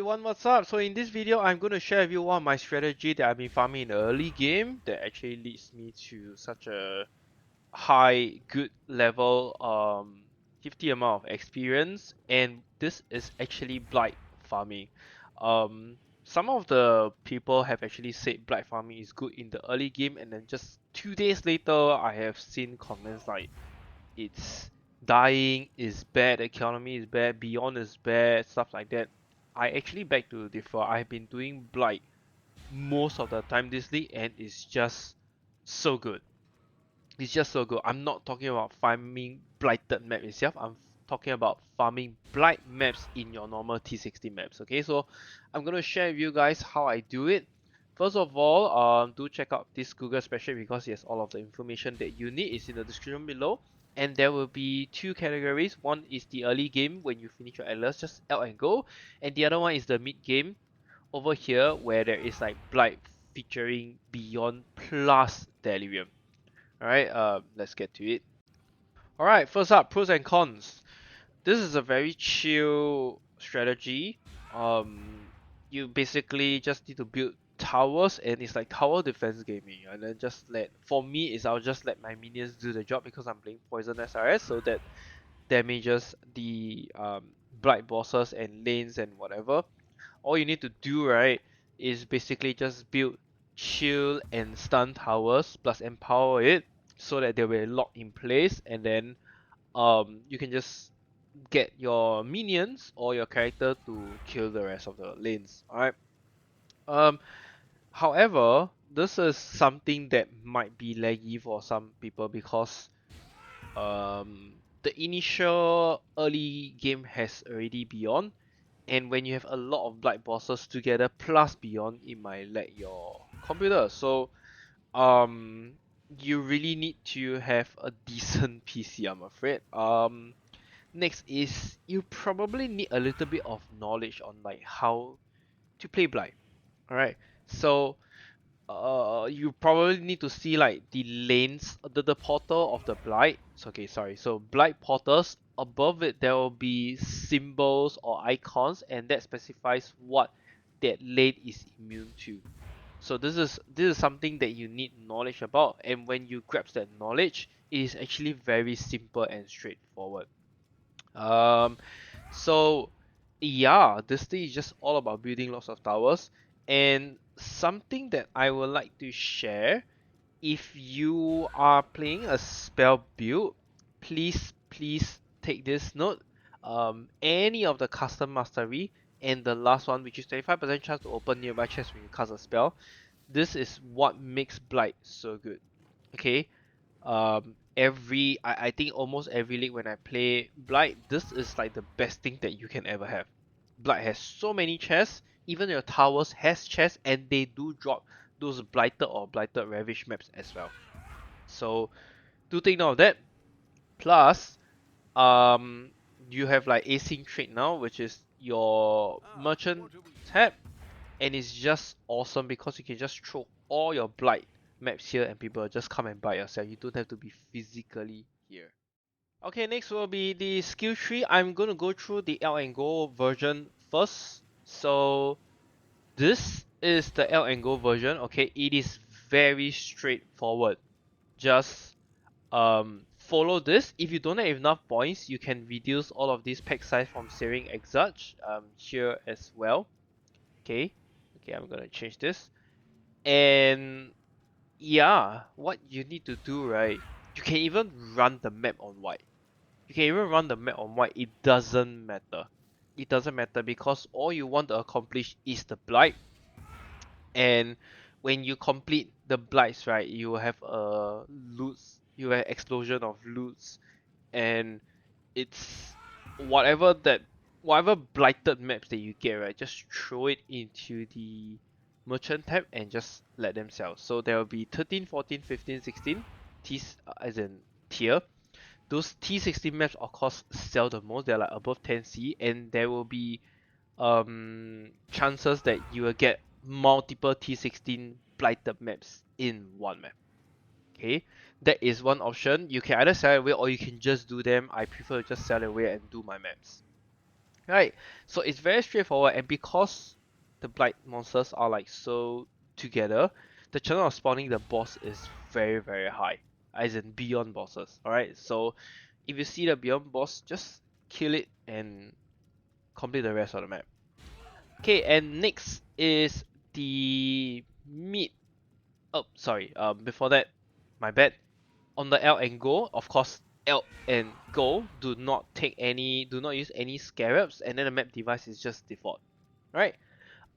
everyone, what's up? So in this video, I'm going to share with you one of my strategy that I've been farming in the early game that actually leads me to such a high, good level, 50 amount of experience, and this is actually Blight farming. Some of the people have actually said Blight farming is good in the early game, and then just 2 days later, I have seen comments like it's dying is bad, economy is bad, beyond is bad, stuff like that. I actually beg to differ. I've been doing Blight most of the time this league and it's just so good. It's just so good. I'm not talking about farming blighted map itself. I'm talking about farming blight maps in your normal T60 maps. Okay, so I'm gonna share with you guys how I do it. First of all, do check out this Google spreadsheet because yes, all of the information that you need is in the description below. And there will be two categories. One is the early game when you finish your atlas, just out and go, and the other one is the mid game over here where there is like blight featuring beyond plus delirium. Alright, let's get to it. Alright, first up, pros and cons. This is a very chill strategy. You basically just need to build towers and it's like tower defense gaming. And then for me is I'll just let my minions do the job because I'm playing poison SRS, so that damages the blight bosses and lanes and whatever. All you need to do, right, is basically just build shield and stun towers plus empower it so that they will lock in place, and then you can just get your minions or your character to kill the rest of the lanes. Alright. Um However, this is something that might be laggy for some people because the initial early game has already beyond, and when you have a lot of blight bosses together plus beyond, it might lag your computer. So um you really need to have a decent PC, I'm afraid. Next is you probably need a little bit of knowledge on like how to play blight. Alright, so you probably need to see like the lanes, the portal of the blight. So, okay, sorry, so blight portals, above it there will be symbols or icons, and that specifies what that lane is immune to. So this is something that you need knowledge about, and when you grasp that knowledge, it is actually very simple and straightforward. Um, so yeah, this thing is just all about building lots of towers. And something that I would like to share, if you are playing a spell build, please take this note. Any of the custom mastery and the last one, which is 25% chance to open nearby chests when you cast a spell, this is what makes Blight so good. Okay, I think almost every league when I play Blight, this is like the best thing that you can ever have. Blight has so many chests, even your towers has chests, and they do drop those blighted or blighted ravish maps as well. So do take note of that. Plus, um you have like async trade now, which is your merchant tab, and it's just awesome because you can just throw all your blight maps here and people just come and buy yourself. You don't have to be physically here. Okay, next will be the skill tree. I'm gonna go through the L and Go version first. So this is the L and Go version. Okay, it is very straightforward. Just follow this. If you don't have enough points, you can reduce all of these pack size from Searing Exarch here as well. Okay, I'm gonna change this. And yeah, what you need to do, right? You can even run the map on white. You can even run the map on white. It doesn't matter. It doesn't matter because all you want to accomplish is the blight. And when you complete the blights, right, you will have a loots. You have explosion of loots, and it's whatever blighted maps that you get, right, just throw it into the merchant tab and just let them sell. So there will be 13, 14, 15, 16 T's, as in tier. Those T60 maps of course sell the most. They're like above 10C, and there will be chances that you will get multiple T16 blighted maps in one map. Okay, that is one option. You can either sell it away or you can just do them. I prefer to just sell it away and do my maps. right? So it's very straightforward, and because the Blight monsters are like so together, the chance of spawning the boss is very very high, as in beyond bosses. Alright, so if you see the beyond boss, just kill it and complete the rest of the map. Okay, and next is the mid. Oh, sorry. Before that, my bad. On the L and Go, of course, L and Go do not use any scarabs, and then the map device is just default, right?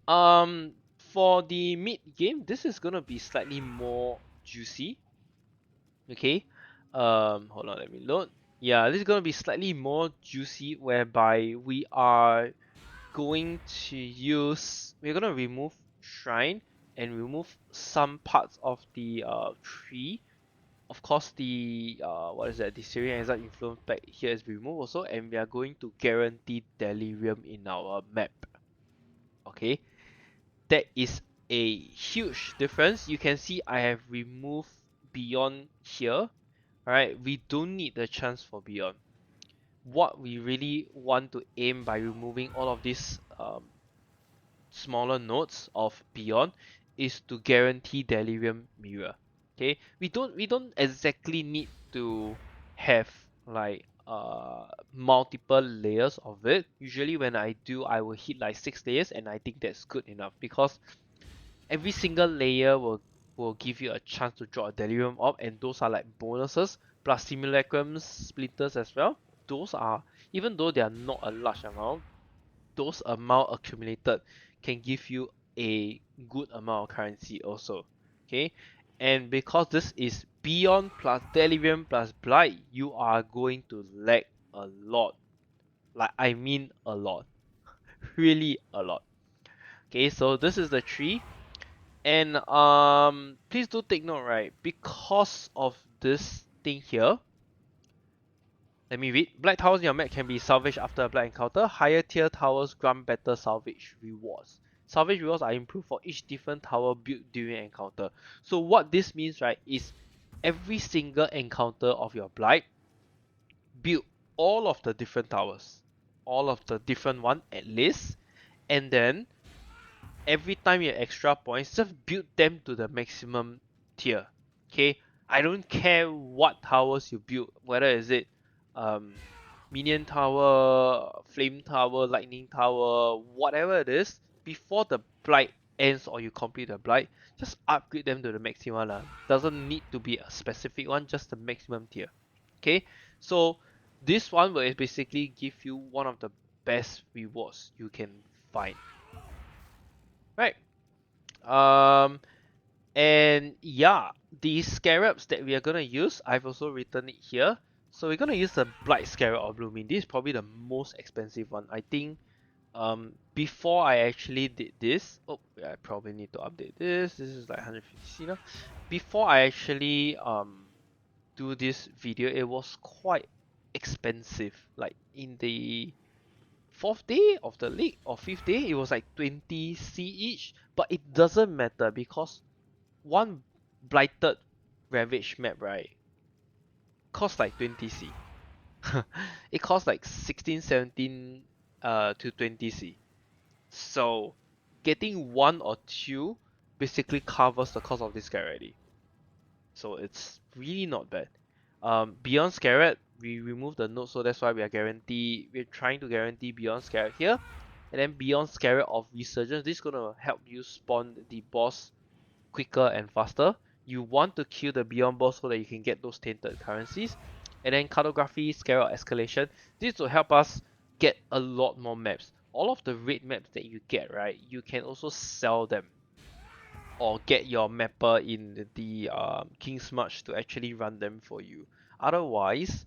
For the mid game, this is gonna be slightly more juicy. Okay. Hold on, let me load. Yeah, this is gonna be slightly more juicy, whereby we're gonna remove shrine and remove some parts of the tree. Of course, the what is that? The Syrian Exile influence back here is removed also, and we are going to guarantee delirium in our map. Okay, that is a huge difference. You can see I have removed beyond here. Alright, we don't need the chance for beyond. What we really want to aim by removing all of these smaller nodes of beyond is to guarantee delirium mirror. Okay, we don't exactly need to have like multiple layers of it. Usually when I do, I will hit like 6 layers, and I think that's good enough, because every single layer will give you a chance to draw a delirium orb, and those are like bonuses plus simulacrums splinters as well. Those are, even though they are not a large amount, those amount accumulated can give you a good amount of currency also. Okay, and because this is beyond plus delirium plus blight, you are going to lag a lot. Like, I mean a lot. Really a lot. Okay, so this is the tree, and please do take note, right? Because of this thing here, let me read. Black towers in your map can be salvaged after a black encounter. Higher tier towers grant better salvage rewards. Salvage rewards are improved for each different tower built during encounter. So what this means, right, is every single encounter of your Blight, build all of the different towers. All of the different one at least. And then every time you have extra points, just build them to the maximum tier. Okay, I don't care what towers you build, whether is it um, minion tower, flame tower, lightning tower, whatever it is. Before the blight ends or you complete the blight, just upgrade them to the maximum one. Doesn't need to be a specific one, just the maximum tier. Okay, so this one will basically give you one of the best rewards you can find. Right. Um, and yeah, the scarabs that we are gonna use, I've also written it here. So we're gonna use the Blight Scarab or Blooming. This is probably the most expensive one. I think before I actually did this, oh yeah, I probably need to update this. This is like 150 now. Before I actually do this video, it was quite expensive. Like in the fourth day of the league or fifth day, it was like 20C each. But it doesn't matter, because one blighted ravage map, right, costs like 20C. It costs like 16, 17 to 20C. So getting one or two basically covers the cost of this guy already. So it's really not bad. Beyond Scarab, we remove the node, so that's why we're trying to guarantee Beyond Scarab here. And then Beyond Scarab of Resurgence, this is gonna help you spawn the boss quicker and faster. You want to kill the Beyond boss so that you can get those tainted currencies. And then Cartography, Scarab Escalation, this will help us get a lot more maps. All of the raid maps that you get, right, you can also sell them, or get your mapper in the King's March to actually run them for you. Otherwise,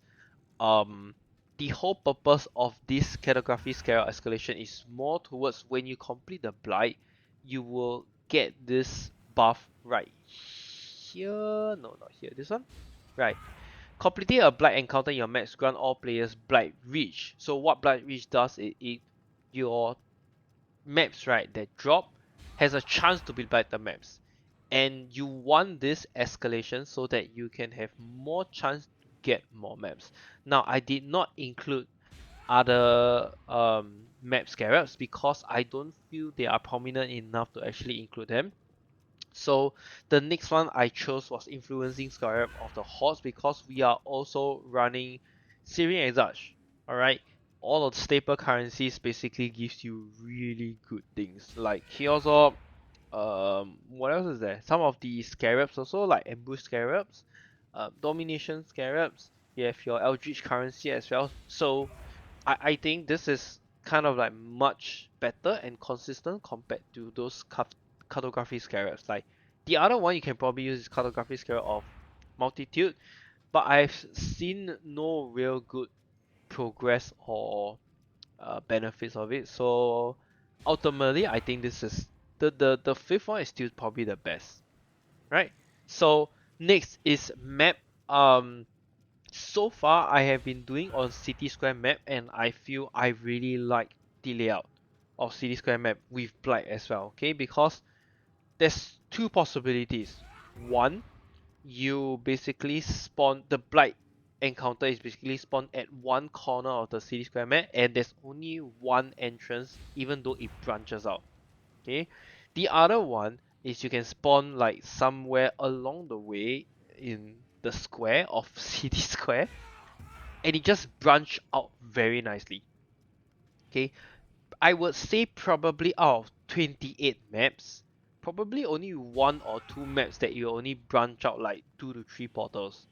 the whole purpose of this Cartography Scarab Escalation is more towards when you complete the Blight, you will get this buff right here. No, not here. This one? Right. Completing a Blight encounter in your maps grant all players Blight Reach. So what Blight Reach does is your maps, right, that drop has a chance to be better maps, and you want this escalation so that you can have more chance to get more maps. Now I did not include other map scarabs because I don't feel they are prominent enough to actually include them. So the next one I chose was Influencing Scarab of the Hordes because we are also running Syrian Exarch. Alright, all of the staple currencies basically gives you really good things like Chaos Orb. What else is there? Some of the scarabs also, like Ambush Scarabs, Domination Scarabs. You have your Eldritch currency as well. So I think this is kind of like much better and consistent compared to those cartography scarabs. Like the other one you can probably use is cartography scarab of multitude, but I've seen no real good progress or benefits of it. So ultimately, I think this is the fifth one is still probably the best, right? So next is map. So far I have been doing on City Square map, and I feel I really like the layout of City Square map with Blight as well. Okay, because there's two possibilities. One, you basically spawn the Blight encounter is basically spawned at one corner of the City Square map, and there's only one entrance even though it branches out. Okay, the other one is you can spawn like somewhere along the way in the square of City Square, and it just branch out very nicely. Okay, I would say probably out of 28 maps, probably only one or two maps that you only branch out like 2 to 3 portals.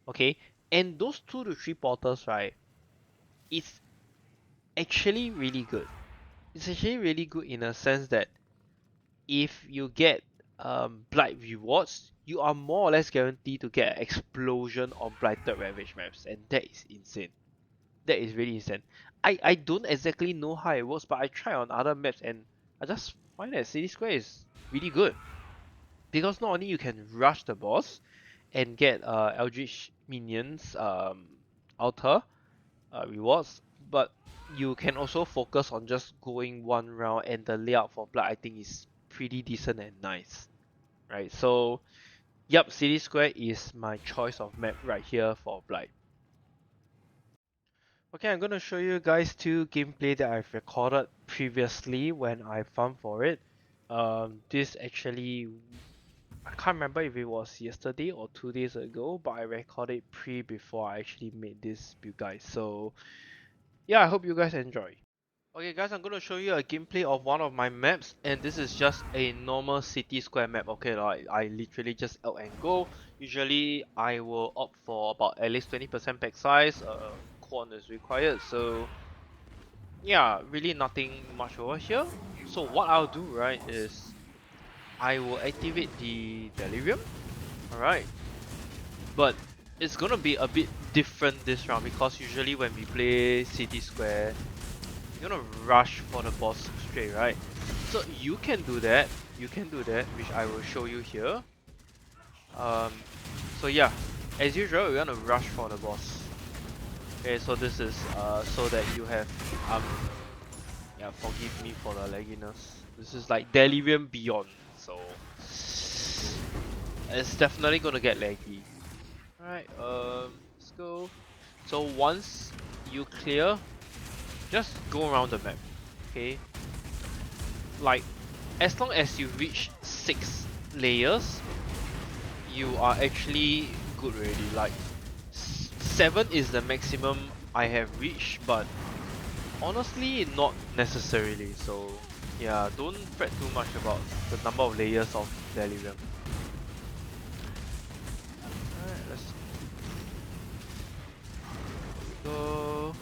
Okay, and those 2 to 3 portals, right, it's actually really good. It's actually really good in a sense that if you get Blight rewards, you are more or less guaranteed to get an explosion of Blighted Ravage maps, and that is insane. That is really insane. I don't exactly know how it works, but I try on other maps and I just find that City Square is really good. Because not only you can rush the boss and get Eldritch minions altar rewards, but you can also focus on just going one round, and the layout for Blood I think is pretty decent and nice. Right, so yep, City Square is my choice of map right here for Blight. Okay, I'm gonna show you guys two gameplay that I've recorded previously when I farmed for it. This actually, I can't remember if it was yesterday or 2 days ago, but I recorded before I actually made this build, guys. So yeah, I hope you guys enjoy. Okay guys, I'm gonna show you a gameplay of one of my maps, and this is just a normal City Square map. Okay, like I literally just out and go. Usually I will opt for about at least 20% pack size. Quant is required, so yeah, really nothing much over here. So what I'll do, right, is I will activate the Delirium. Alright, but it's gonna be a bit different this round because usually when we play City Square, you're gonna rush for the boss straight, right? So you can do that, which I will show you here. Um, so yeah, as usual, we're gonna rush for the boss. Okay, so this is so that you have yeah, forgive me for the lagginess. This is like Delirium Beyond, so it's definitely gonna get laggy. Alright, let's go. So once you clear, just go around the map. Okay, like as long as you reach 6 layers, you are actually good already. Like 7 is the maximum I have reached, but honestly not necessarily. So yeah, don't fret too much about the number of layers of Delirium. Alright, let's go.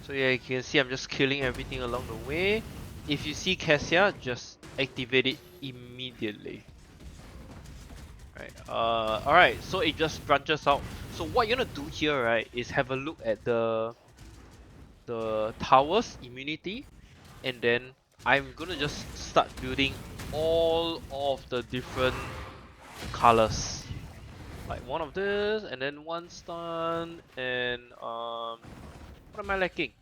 So yeah, you can see I'm just killing everything along the way. If you see Cassia, just activate it immediately. Right. Alright, so it just branches out. So what you're gonna do here, right, is have a look at the tower's immunity, and then I'm gonna just start building all of the different colors. Like one of this, and then one stun, and what am I lacking?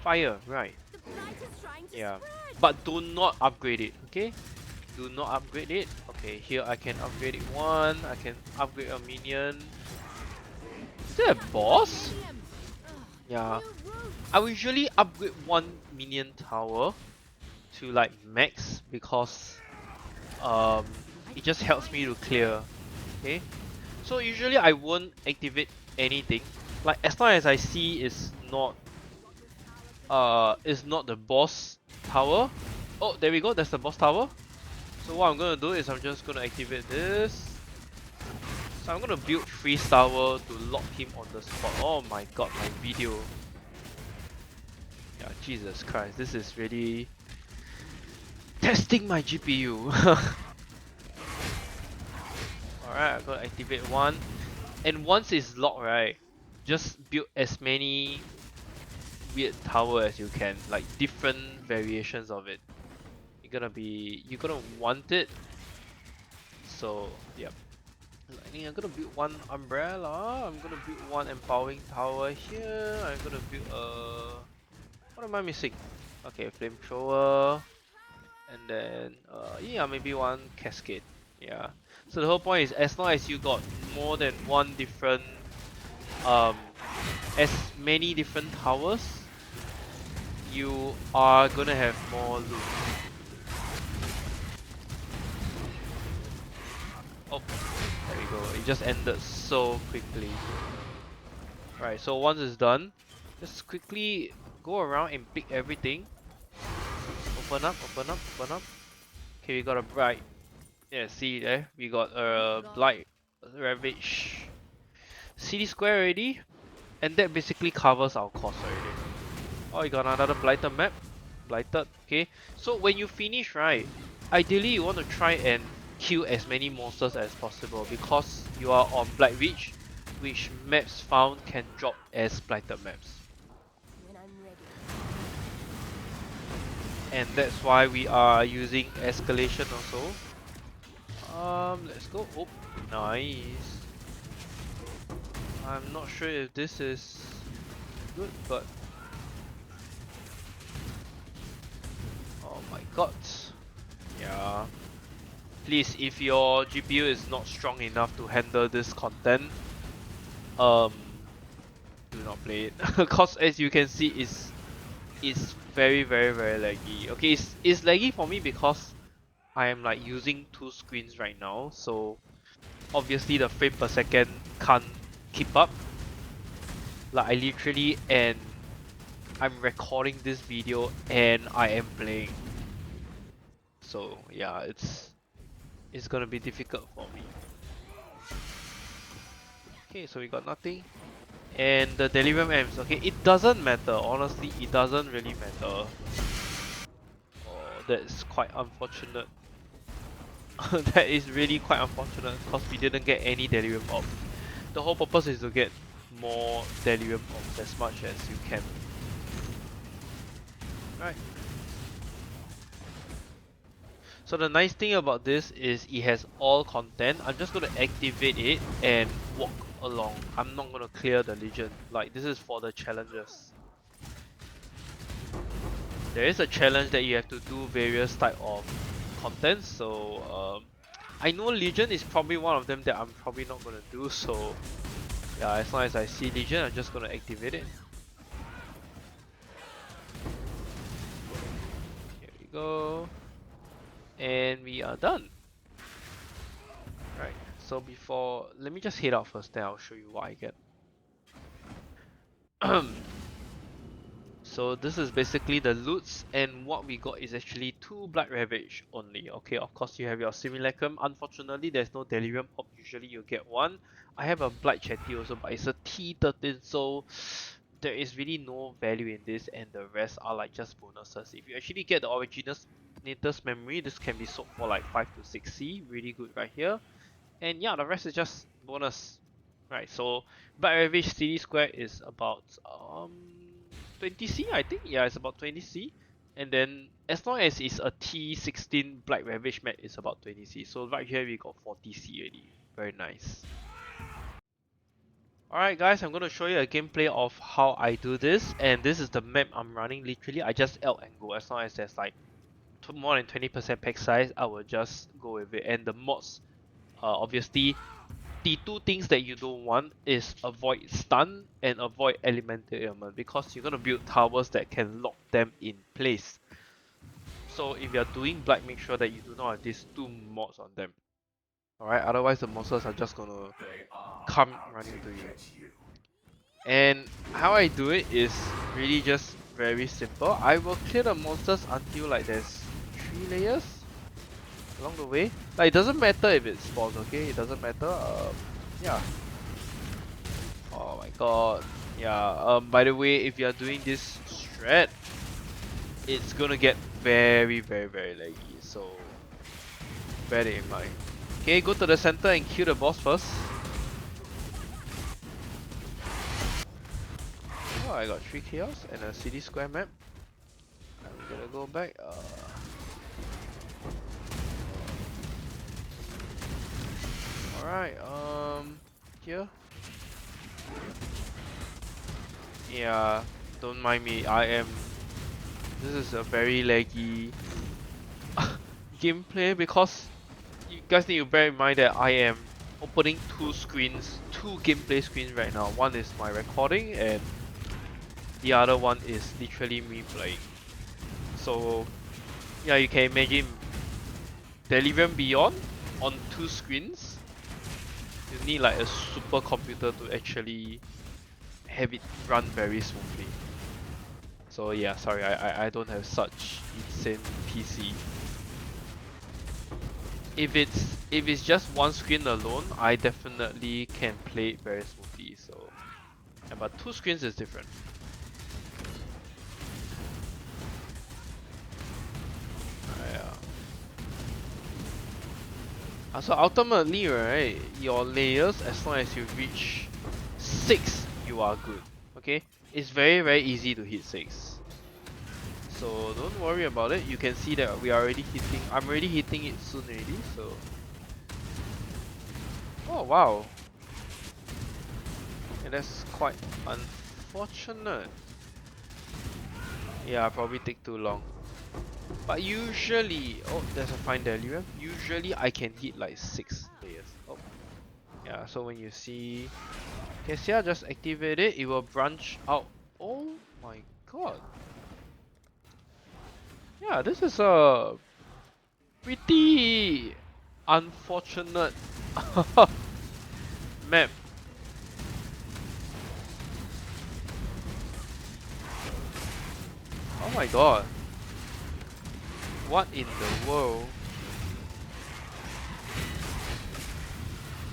Fire, right? Yeah, but do not upgrade it, okay? Do not upgrade it. Okay, here I can upgrade it one. I can upgrade a minion. Is there a boss? Yeah, I will usually upgrade one minion tower to like max because um it just helps me to clear. Okay, so usually I won't activate anything. Like as long as I see it's not the boss tower. Oh, there we go. That's the boss tower. So what I'm gonna do is I'm just gonna activate this. So I'm gonna build freeze tower to lock him on the spot. Oh my god, my video. Yeah, Jesus Christ, this is really testing my GPU. Alright, I'm gonna activate one. And once it's locked, right, just build as many weird tower as you can, like different variations of it. You're gonna want it. So yep. I think I'm gonna build one umbrella. I'm gonna build one empowering tower here. I'm gonna build what am I missing? Okay, flamethrower. And then yeah, maybe one cascade. Yeah. So the whole point is as long as you got more than one different um as many different towers, you are gonna have more loot. Oh, there we go. It just ended so quickly. Right, so once it's done, just quickly go around and pick everything. Open up, open up, open up. Okay, we got a Blight. Yeah, see there? We got a Blight Ravage city square already. And that basically covers our cost already. Oh, you got another Blighted map. Blighted, okay. So when you finish, right, ideally you want to try and kill as many monsters as possible because you are on Blight Ridge, which maps found can drop as Blighted maps. And that's why we are using escalation also. Let's go. Oh, nice. I'm not sure if this is good, but oh my god. Yeah. Please, if your GPU is not strong enough to handle this content, um, do not play it. Cause as you can see, it's very laggy. Okay, it's laggy for me because I am like using two screens right now, so obviously the frame per second can't keep up. Like I literally and I'm recording this video and I am playing. So yeah, it's gonna be difficult for me. Okay, so we got nothing. And the delirium amps, okay, it doesn't matter, honestly, it doesn't really matter. Oh, that's quite unfortunate. That is really quite unfortunate because we didn't get any delirium orbs. The whole purpose is to get more delirium orbs as much as you can. Right. So the nice thing about this is it has all content. I'm just gonna activate it and walk along. I'm not gonna clear the Legion. Like this is for the challenges. There is a challenge that you have to do various type of contents. So I know Legion is probably one of them that I'm probably not gonna do. So yeah, as long as I see Legion, I'm just gonna activate it. Here we go. And we are done. Right, so let me just head out first, then I'll show you what I get. So this is basically the loots, and what we got is actually 2 Blood Ravage only. Okay, of course you have your Simulacrum. Unfortunately, there's no Delirium Orb. Usually you get one. I have a Blight Chatty also, but it's a T13, so there is really no value in this, and the rest are like just bonuses. If you actually get the Originator's Memory, this can be sold for like 5 to 6C. Really good right here. And yeah, the rest is just bonus. Right, so Black Ravage City Square is about 20C, I think. Yeah, it's about 20C. And then as long as it's a T16 Black Ravage map, it's about 20C. So right here we got 40C already. Very nice. Alright guys, I'm going to show you a gameplay of how I do this. And this is the map I'm running literally. I just L and go. As long as there's like more than 20% pack size, I will just go with it. And the mods obviously the two things that you don't want is avoid stun and avoid elemental ailment, because you're gonna build towers that can lock them in place. So if you're doing Blight, make sure that you do not have these two mods on them. Alright, otherwise the monsters are just gonna come running to you. And how I do it is really just very simple. I will clear the monsters until like there's 3 layers along the way. Like, it doesn't matter if it spawns, okay? It doesn't matter. Yeah. Oh my god. Yeah. By the way, if you are doing this strat, it's gonna get very laggy. So bear it in mind. Okay, go to the center and kill the boss first. Oh, I got 3 chaos and a city square map. I'm gonna go back. Alright, here. Yeah, don't mind me. This is a very laggy gameplay, because you guys need to bear in mind that I am opening 2 screens, 2 gameplay screens right now. One is my recording and the other one is literally me playing. So yeah, you can imagine Delirium Beyond on 2 screens. You need like a super computer to actually have it run very smoothly. So yeah, sorry, I don't have such insane PC. If it's just one screen alone, I definitely can play it very smoothly. So yeah, but 2 screens is different. So ultimately, right, your layers, as long as you reach 6, you are good. Okay, it's very easy to hit 6. So don't worry about it. You can see that we are already hitting. I'm already hitting it soon already. So oh wow, and that's quite unfortunate. Yeah, probably take too long. But usually, oh, there's a fine delirium. Usually I can hit like 6 layers. Oh, yeah. So when you see, okay, see, I just activate it. It will branch out. Oh my god. Yeah, this is a pretty unfortunate map. Oh my god. What in the world?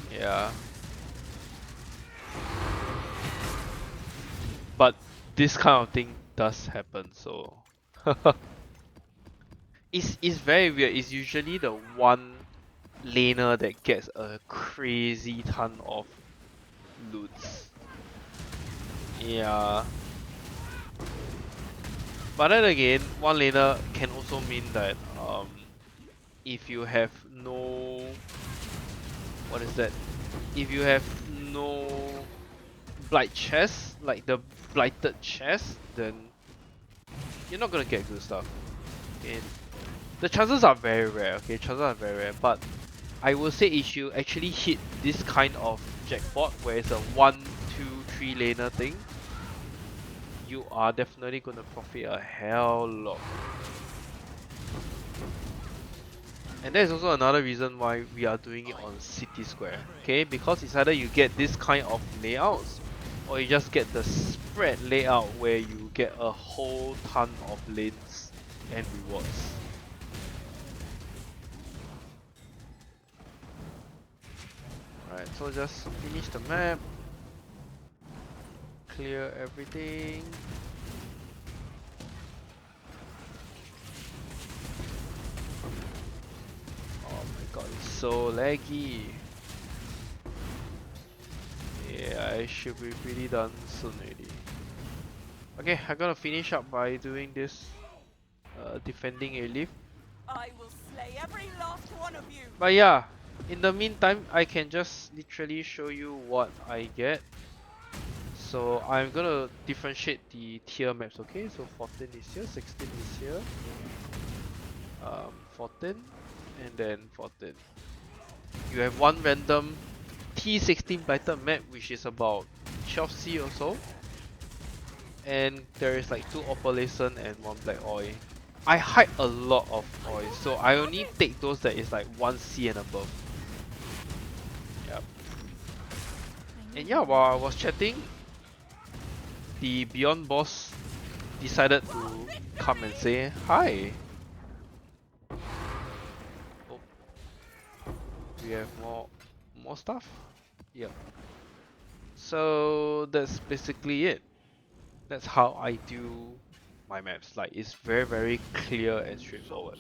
Yeah. But this kind of thing does happen, so it's very weird. It's usually the one laner that gets a crazy ton of loots. Yeah. But then again, one laner can also mean that if you have no, what is that? If you have no blight chest, like the blighted chest, then you're not gonna get good stuff. Okay, the chances are very rare. Okay, chances are very rare, but I will say if you actually hit this kind of jackpot where it's a 1, 2, 3 laner thing, you are definitely gonna profit a hell lot. And there's also another reason why we are doing it on City Square. Okay, because it's either you get this kind of layouts, or you just get the spread layout where you get a whole ton of lanes and rewards. Alright, so just finish the map, clear everything. Oh my god, it's so laggy. Yeah, I should be pretty done soon already. Okay, I'm gonna finish up by doing this defending a leaf. I will slay every last one of you. But yeah, in the meantime, I can just literally show you what I get. So I'm gonna differentiate the tier maps, okay? So 14 is here, 16 is here, 14, and then 14. You have one random T16 Blighted map, which is about 12C or so. And there is like 2 opalescent and 1 black oil. I hide a lot of oil, so I only take those that is like 1C and above. Yep. And yeah, while I was chatting, the Beyond boss decided to come and say hi. Oh, we have more stuff. Yep. So that's basically it. That's how I do my maps. Like it's very clear and straightforward.